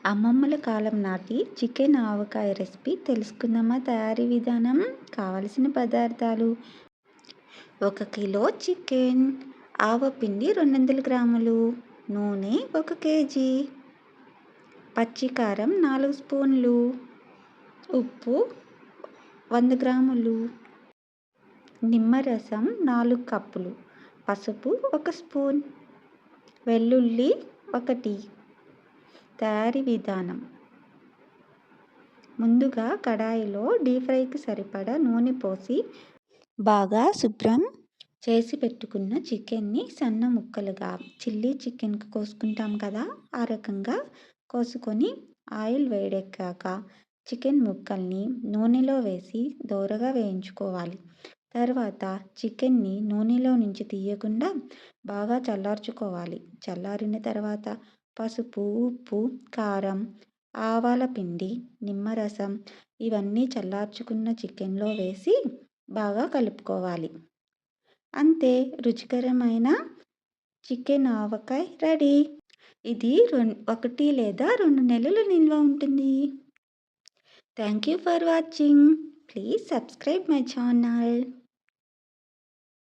అమ్మమ్మల కాలం నాటి చికెన్ ఆవకాయ రెసిపీ తెలుసుకుందామా? తయారీ విధానం. కావలసిన పదార్థాలు: 1 కిలో చికెన్, ఆవపిండి 200 గ్రాములు, నూనె 1 కేజీ, పచ్చికారం 4 స్పూన్లు, ఉప్పు 100 గ్రాములు, నిమ్మరసం 4 కప్పులు, పసుపు 1 స్పూన్, వెల్లుల్లి 1. తయారీ విధానం: ముందుగా కడాయిలో డీప్ ఫ్రైకి సరిపడా నూనె పోసి బాగా శుభ్రం చేసి పెట్టుకున్న చికెన్ని సన్న ముక్కలుగా చిల్లీ చికెన్కి కోసుకుంటాం కదా, ఆ రకంగా కోసుకొని ఆయిల్ వేడెక్కాక చికెన్ ముక్కల్ని నూనెలో వేసి దోరగా వేయించుకోవాలి. తర్వాత చికెన్ని నూనెలో నుంచి తీయకుండా బాగా చల్లార్చుకోవాలి. చల్లారిన తర్వాత పసుపు, ఉప్పు, కారం, ఆవాల పిండి, నిమ్మరసం ఇవన్నీ చల్లార్చుకున్న చికెన్లో వేసి బాగా కలుపుకోవాలి. అంతే, రుచికరమైన చికెన్ ఆవకాయ రెడీ. ఇది 1 లేదా 2 నెలలు నిల్వ ఉంటుంది. Thank you for watching. Please subscribe my channel.